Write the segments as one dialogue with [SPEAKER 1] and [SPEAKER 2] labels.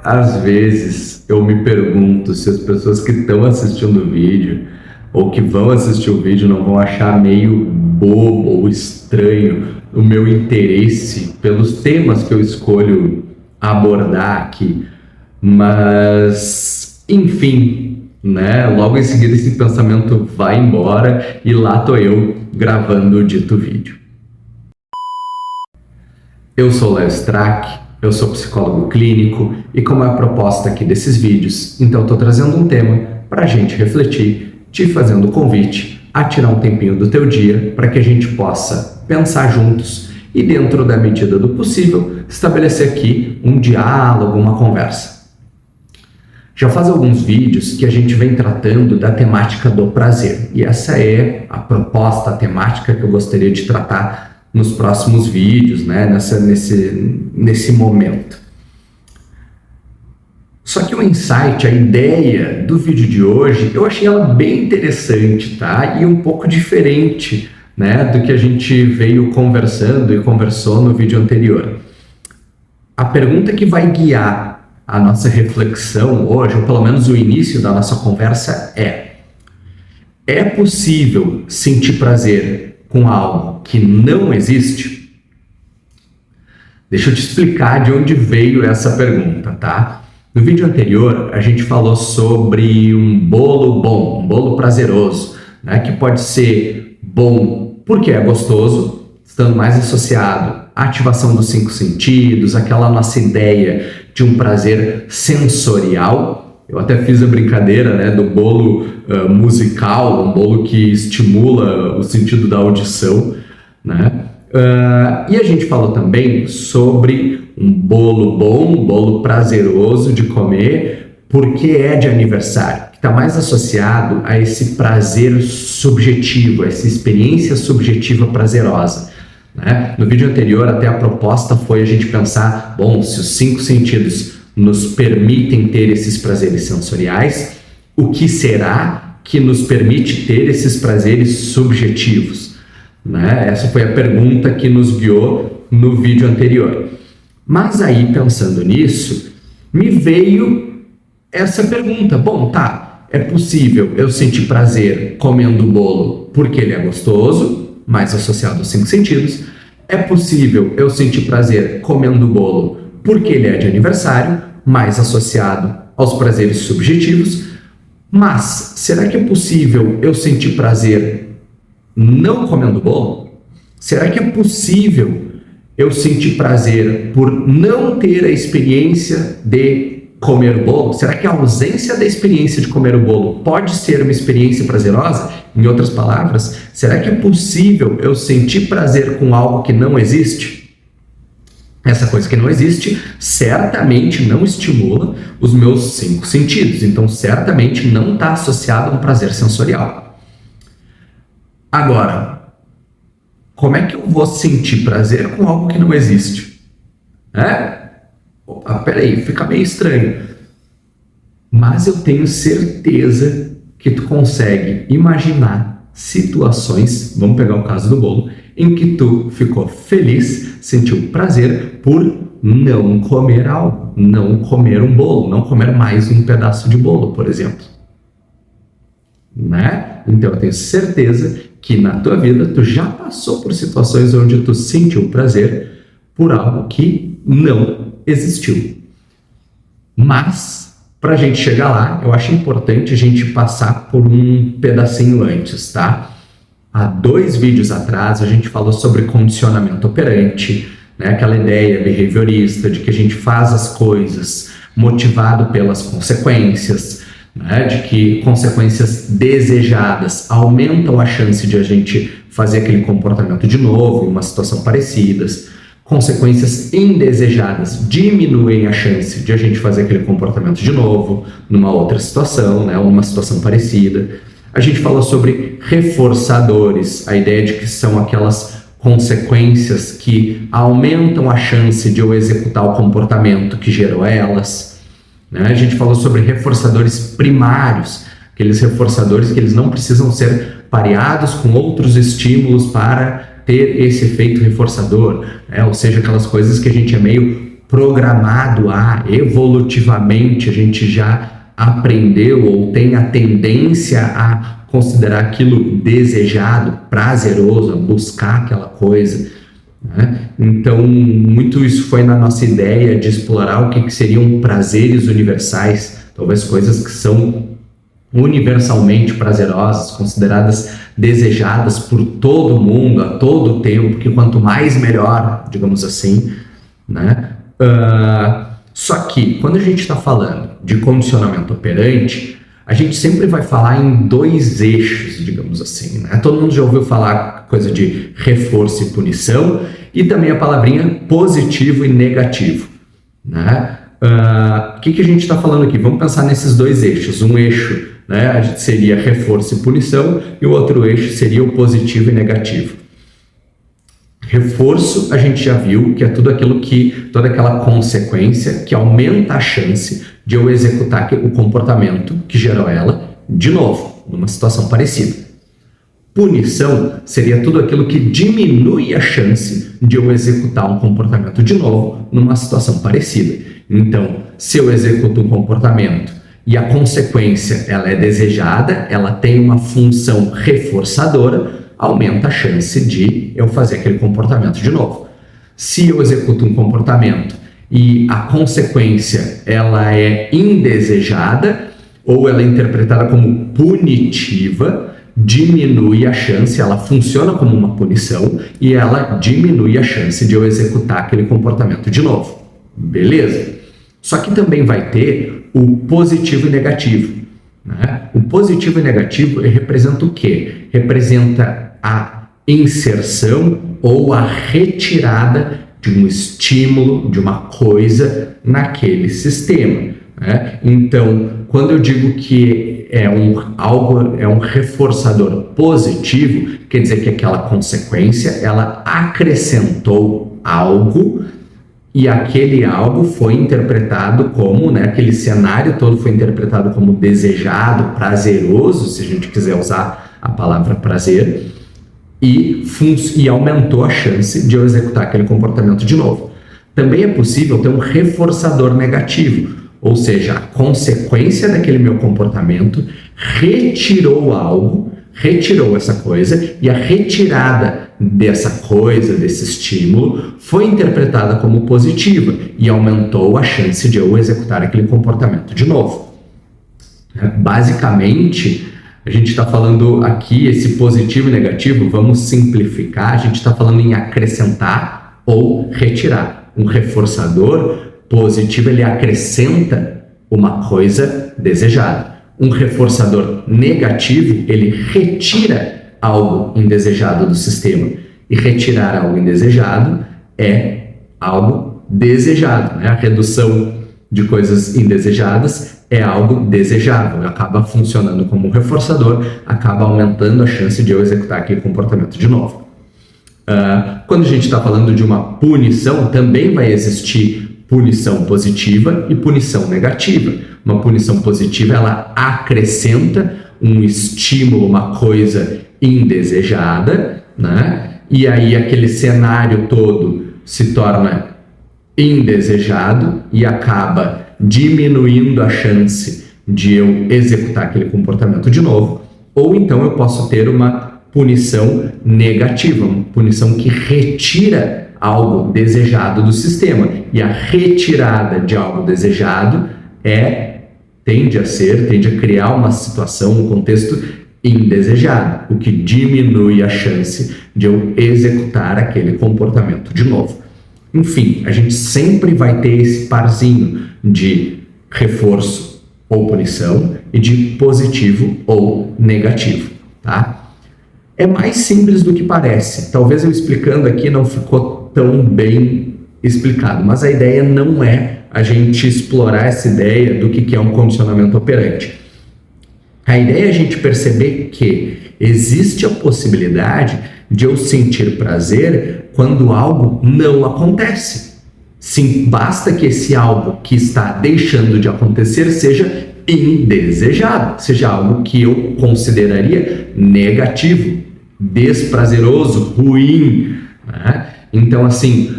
[SPEAKER 1] Às vezes eu me pergunto se as pessoas que estão assistindo o vídeo ou que vão assistir o vídeo não vão achar meio bobo ou estranho o meu interesse pelos temas que eu escolho abordar aqui. Mas, enfim, né? Logo em seguida esse pensamento vai embora e lá tô eu gravando o dito vídeo. Eu sou Léo Strack, eu sou psicólogo clínico e como é a proposta aqui desses vídeos, então eu tô trazendo um tema para a gente refletir, te fazendo o convite a tirar um tempinho do teu dia para que a gente possa pensar juntos e, dentro da medida do possível, estabelecer aqui um diálogo, uma conversa. Já faz alguns vídeos que a gente vem tratando da temática do prazer e essa é a proposta, a temática que eu gostaria de tratar nos próximos vídeos, né, nesse momento. Só que o insight, a ideia do vídeo de hoje, eu achei ela bem interessante, tá? E um pouco diferente, né, do que a gente veio conversando e conversou no vídeo anterior. A pergunta que vai guiar a nossa reflexão hoje, ou pelo menos o início da nossa conversa é possível sentir prazer com algo que não existe? Deixa eu te explicar de onde veio essa pergunta, tá? No vídeo anterior, a gente falou sobre um bolo bom, um bolo prazeroso, né? Que pode ser bom porque é gostoso, estando mais associado à ativação dos 5 sentidos, aquela nossa ideia de um prazer sensorial. Eu até fiz a brincadeira, né, do bolo musical, um bolo que estimula o sentido da audição, né? E a gente falou também sobre um bolo bom, um bolo prazeroso de comer, porque é de aniversário, que está mais associado a esse prazer subjetivo, a essa experiência subjetiva prazerosa, né? No vídeo anterior, até a proposta foi a gente pensar, bom, se os 5 sentidos nos permitem ter esses prazeres sensoriais, o que será que nos permite ter esses prazeres subjetivos? Né? Essa foi a pergunta que nos guiou no vídeo anterior. Mas aí, pensando nisso, me veio essa pergunta. Bom, tá, é possível eu sentir prazer comendo bolo porque ele é gostoso, mais associado aos 5 sentidos. É possível eu sentir prazer comendo bolo porque ele é de aniversário, mais associado aos prazeres subjetivos. Mas, será que é possível eu sentir prazer não comendo bolo? Será que é possível eu sentir prazer por não ter a experiência de comer o bolo? Será que a ausência da experiência de comer o bolo pode ser uma experiência prazerosa? Em outras palavras, será que é possível eu sentir prazer com algo que não existe? Essa coisa que não existe certamente não estimula os meus 5 sentidos, então certamente não está associado a um prazer sensorial. Agora, como é que eu vou sentir prazer com algo que não existe? Opa, peraí, fica meio estranho. Mas eu tenho certeza que tu consegue imaginar situações, vamos pegar o caso do bolo, em que tu ficou feliz, sentiu prazer por não comer algo, não comer um bolo, não comer mais um pedaço de bolo, por exemplo. Né? Então eu tenho certeza que na tua vida tu já passou por situações onde tu sentiu prazer por algo que não existiu. Mas, para a gente chegar lá, eu acho importante a gente passar por um pedacinho antes, tá? Há 2 vídeos atrás a gente falou sobre condicionamento operante, né? Aquela ideia behaviorista de que a gente faz as coisas motivado pelas consequências, né? De que consequências desejadas aumentam a chance de a gente fazer aquele comportamento de novo em uma situação parecida. Consequências indesejadas diminuem a chance de a gente fazer aquele comportamento de novo numa outra situação, né? Ou numa situação parecida. A gente falou sobre reforçadores, a ideia de que são aquelas consequências que aumentam a chance de eu executar o comportamento que gerou elas. Né? A gente falou sobre reforçadores primários, aqueles reforçadores que eles não precisam ser pareados com outros estímulos para ter esse efeito reforçador, né? Ou seja, aquelas coisas que a gente é meio programado a, evolutivamente, a gente já aprendeu ou tem a tendência a considerar aquilo desejado, prazeroso, a buscar aquela coisa, né? Então, muito isso foi na nossa ideia de explorar o que seriam prazeres universais, talvez coisas que são universalmente prazerosas, consideradas desejadas por todo mundo, a todo tempo, que quanto mais melhor, digamos assim, né? Só que, quando a gente está falando de condicionamento operante, a gente sempre vai falar em dois eixos, digamos assim, né? Todo mundo já ouviu falar coisa de reforço e punição, e também a palavrinha positivo e negativo, né? O que a gente está falando aqui? Vamos pensar nesses dois eixos. Um eixo, né, seria reforço e punição, e o outro eixo seria o positivo e negativo. Reforço, a gente já viu que é tudo aquilo que, toda aquela consequência que aumenta a chance de eu executar o comportamento que gerou ela de novo, numa situação parecida. Punição seria tudo aquilo que diminui a chance de eu executar um comportamento de novo numa situação parecida. Então, se eu executo um comportamento e a consequência ela é desejada, ela tem uma função reforçadora, aumenta a chance de eu fazer aquele comportamento de novo. Se eu executo um comportamento e a consequência ela é indesejada ou ela é interpretada como punitiva, diminui a chance, ela funciona como uma punição e ela diminui a chance de eu executar aquele comportamento de novo. Beleza? Só que também vai ter o positivo e negativo, né? O positivo e negativo representa o quê? Representa a inserção ou a retirada de um estímulo, de uma coisa naquele sistema, né? Então, quando eu digo que é um reforçador positivo, quer dizer que aquela consequência ela acrescentou algo e aquele algo foi interpretado como, né, aquele cenário todo foi interpretado como desejado, prazeroso, se a gente quiser usar a palavra prazer, e aumentou a chance de eu executar aquele comportamento de novo. Também é possível ter um reforçador negativo, ou seja, a consequência daquele meu comportamento retirou algo, retirou essa coisa, e a retirada dessa coisa, desse estímulo, foi interpretada como positiva e aumentou a chance de eu executar aquele comportamento de novo. Basicamente, a gente está falando aqui, esse positivo e negativo, vamos simplificar, a gente está falando em acrescentar ou retirar. Um reforçador positivo, ele acrescenta uma coisa desejada. Um reforçador negativo, ele retira algo indesejado do sistema. E retirar algo indesejado é algo desejado, né? A redução de coisas indesejadas é algo desejável, acaba funcionando como um reforçador, acaba aumentando a chance de eu executar aquele comportamento de novo. Quando a gente está falando de uma punição, também vai existir punição positiva e punição negativa. Uma punição positiva, ela acrescenta um estímulo, uma coisa indesejada, né? E aí aquele cenário todo se torna indesejado e acaba diminuindo a chance de eu executar aquele comportamento de novo. Ou então eu posso ter uma punição negativa, uma punição que retira algo desejado do sistema. E a retirada de algo desejado tende a criar uma situação, um contexto indesejado, o que diminui a chance de eu executar aquele comportamento de novo. Enfim, a gente sempre vai ter esse parzinho de reforço ou punição e de positivo ou negativo, tá? É mais simples do que parece. Talvez eu explicando aqui não ficou tão bem explicado, mas a ideia não é a gente explorar essa ideia do que é um condicionamento operante. A ideia é a gente perceber que existe a possibilidade de eu sentir prazer quando algo não acontece. Sim, basta que esse algo que está deixando de acontecer seja indesejado, seja algo que eu consideraria negativo, desprazeroso, ruim, né? Então, assim,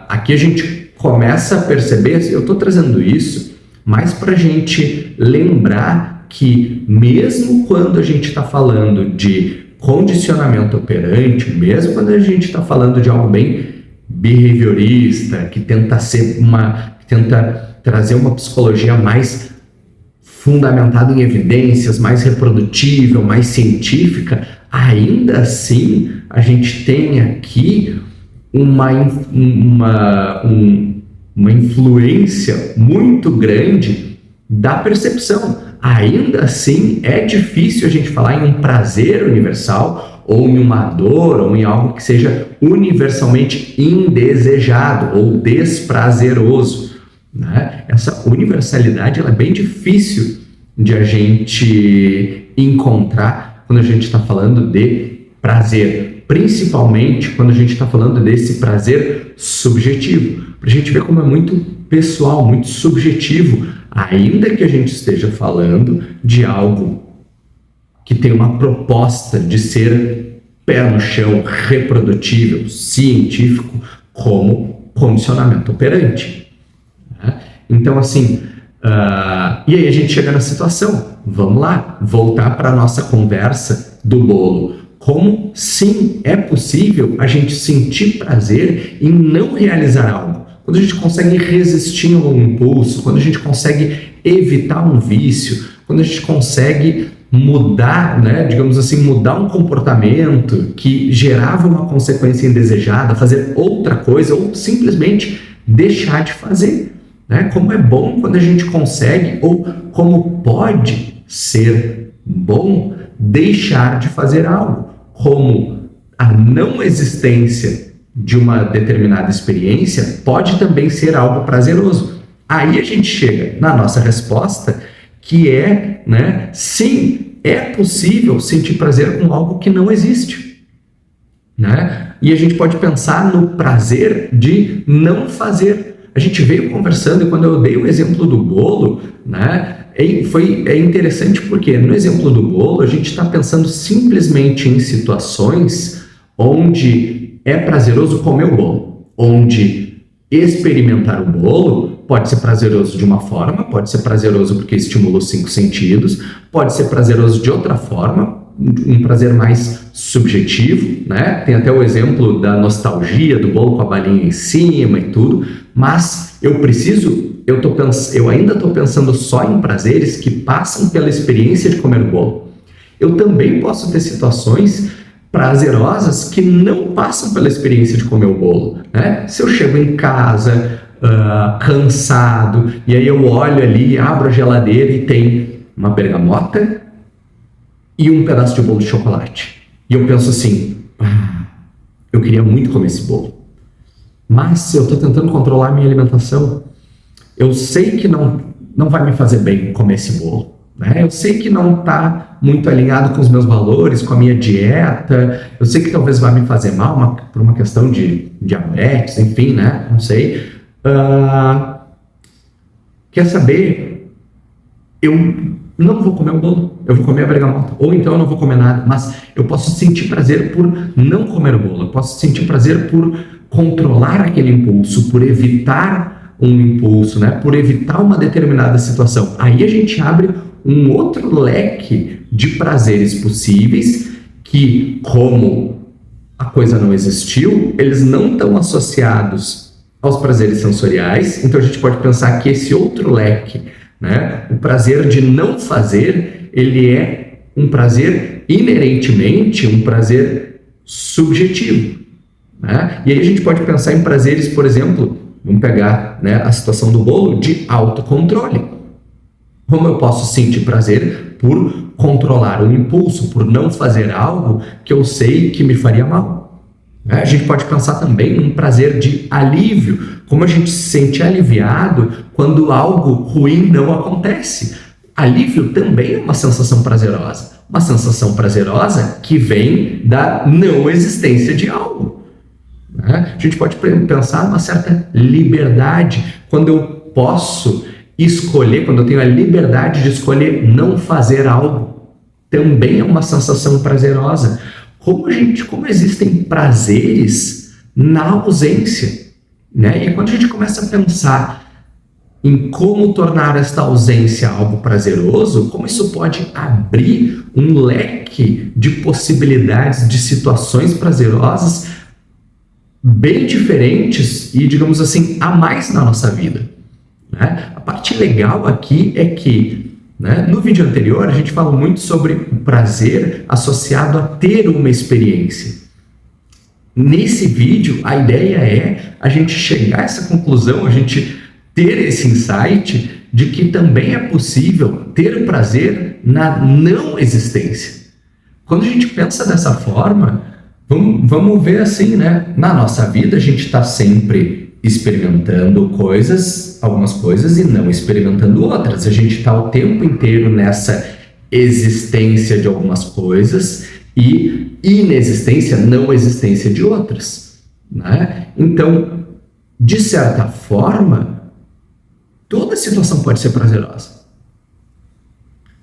[SPEAKER 1] aqui a gente começa a perceber, eu estou trazendo isso mais para a gente lembrar que mesmo quando a gente está falando de condicionamento operante, mesmo quando a gente está falando de algo bem behaviorista, que tenta trazer uma psicologia mais fundamentada em evidências, mais reprodutível, mais científica, ainda assim a gente tem aqui uma influência muito grande da percepção. Ainda assim, é difícil a gente falar em um prazer universal, ou em uma dor, ou em algo que seja universalmente indesejado ou desprazeroso, né? Essa universalidade ela é bem difícil de a gente encontrar quando a gente está falando de prazer, principalmente quando a gente está falando desse prazer subjetivo, para a gente ver como é muito pessoal, muito subjetivo, ainda que a gente esteja falando de algo que tem uma proposta de ser pé no chão, reprodutível, científico, como condicionamento operante. Então, assim, e aí a gente chega na situação, vamos lá, voltar para a nossa conversa do bolo. Como, sim, é possível a gente sentir prazer em não realizar algo. Quando a gente consegue resistir a um impulso, quando a gente consegue evitar um vício, quando a gente consegue mudar, né, digamos assim, mudar um comportamento que gerava uma consequência indesejada, fazer outra coisa ou simplesmente deixar de fazer. Né? Como é bom quando a gente consegue, ou como pode ser bom deixar de fazer algo, como a não existência de uma determinada experiência pode também ser algo prazeroso. Aí a gente chega na nossa resposta, que é, né, sim, é possível sentir prazer com algo que não existe. Né? E a gente pode pensar no prazer de não fazer. A gente veio conversando e quando eu dei o exemplo do bolo, né, é interessante porque no exemplo do bolo a gente está pensando simplesmente em situações onde é prazeroso comer o bolo, onde experimentar o bolo pode ser prazeroso de uma forma, pode ser prazeroso porque estimula os 5 sentidos, pode ser prazeroso de outra forma, um prazer mais subjetivo, né? Tem até o exemplo da nostalgia do bolo com a balinha em cima e tudo, mas eu ainda estou pensando só em prazeres que passam pela experiência de comer o bolo. Eu também posso ter situações prazerosas que não passam pela experiência de comer o bolo, né? Se eu chego em casa cansado e aí eu olho ali, abro a geladeira e tem uma bergamota e um pedaço de bolo de chocolate. E eu penso assim, eu queria muito comer esse bolo, mas eu estou tentando controlar a minha alimentação. Eu sei que não vai me fazer bem comer esse bolo, né? Eu sei que não está muito alinhado com os meus valores, com a minha dieta. Eu sei que talvez vá me fazer mal por uma questão de diabetes, enfim, né? Não sei. Quer saber? Eu não vou comer o bolo, eu vou comer a bergamota, ou então eu não vou comer nada, mas eu posso sentir prazer por não comer o bolo, eu posso sentir prazer por controlar aquele impulso, por evitar um impulso, né? Por evitar uma determinada situação. Aí a gente abre um outro leque de prazeres possíveis que, como a coisa não existiu, eles não estão associados aos prazeres sensoriais, então a gente pode pensar que esse outro leque, né, o prazer de não fazer, ele é um prazer inerentemente, um prazer subjetivo. Né? E aí a gente pode pensar em prazeres, por exemplo, vamos pegar, né, a situação do bolo, de autocontrole. Como eu posso sentir prazer por controlar um impulso, por não fazer algo que eu sei que me faria mal. A gente pode pensar também num prazer de alívio, como a gente se sente aliviado quando algo ruim não acontece. Alívio também é uma sensação prazerosa que vem da não existência de algo. A gente pode pensar numa certa liberdade, quando eu posso escolher, quando eu tenho a liberdade de escolher não fazer algo, também é uma sensação prazerosa. Como existem prazeres na ausência, né? E quando a gente começa a pensar em como tornar esta ausência algo prazeroso, como isso pode abrir um leque de possibilidades, de situações prazerosas bem diferentes e, digamos assim, a mais na nossa vida, né? A parte legal aqui é que, né, no vídeo anterior a gente falou muito sobre o prazer associado a ter uma experiência. Nesse vídeo, a ideia é a gente chegar a essa conclusão, a gente ter esse insight de que também é possível ter prazer na não existência. Quando a gente pensa dessa forma, vamos ver assim, né? Na nossa vida a gente está sempre experimentando coisas, algumas coisas, e não experimentando outras. A gente está o tempo inteiro nessa existência de algumas coisas e inexistência, não existência de outras, né? Então, de certa forma, toda situação pode ser prazerosa.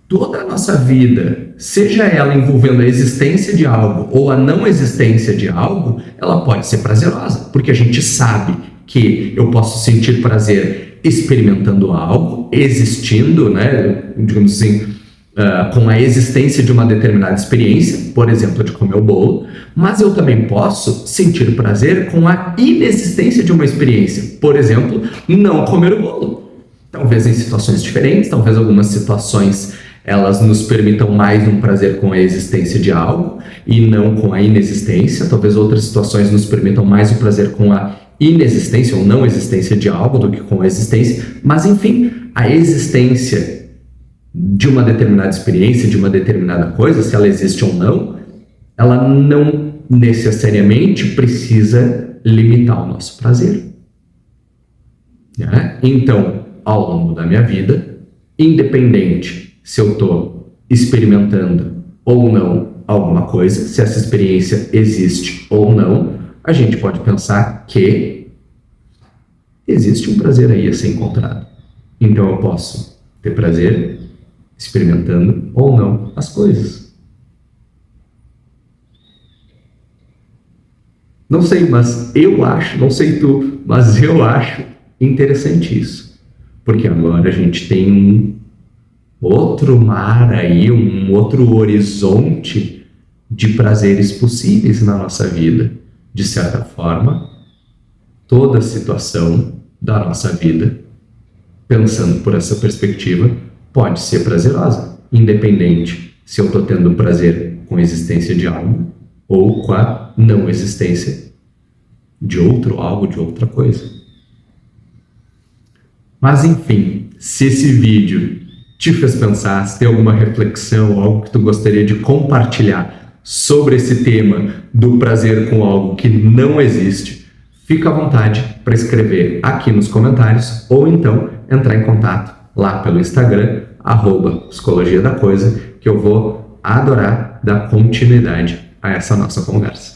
[SPEAKER 1] Toda a nossa vida, seja ela envolvendo a existência de algo ou a não existência de algo, ela pode ser prazerosa, porque a gente sabe que eu posso sentir prazer experimentando algo, existindo, né, digamos assim, com a existência de uma determinada experiência, por exemplo, de comer o bolo, mas eu também posso sentir prazer com a inexistência de uma experiência, por exemplo, não comer o bolo. Talvez em situações diferentes, talvez algumas situações elas nos permitam mais um prazer com a existência de algo e não com a inexistência, talvez outras situações nos permitam mais o prazer com a inexistência ou não existência de algo do que com a existência, mas enfim, a existência de uma determinada experiência, de uma determinada coisa, se ela existe ou não, ela não necessariamente precisa limitar o nosso prazer, né? Então, ao longo da minha vida, independente se eu estou experimentando ou não alguma coisa, se essa experiência existe ou não, a gente pode pensar que existe um prazer aí a ser encontrado. Então eu posso ter prazer experimentando ou não as coisas. Não sei, mas eu acho, não sei tu, mas eu acho interessante isso. Porque agora a gente tem um outro mar aí, um outro horizonte de prazeres possíveis na nossa vida. De certa forma, toda situação da nossa vida, pensando por essa perspectiva, pode ser prazerosa, independente se eu estou tendo prazer com a existência de algo ou com a não existência de outro algo, de outra coisa. Mas enfim, se esse vídeo te fez pensar, se tem alguma reflexão, algo que tu gostaria de compartilhar sobre esse tema do prazer com algo que não existe, fica à vontade para escrever aqui nos comentários ou então entrar em contato lá pelo Instagram, @psicologia da coisa, que eu vou adorar dar continuidade a essa nossa conversa.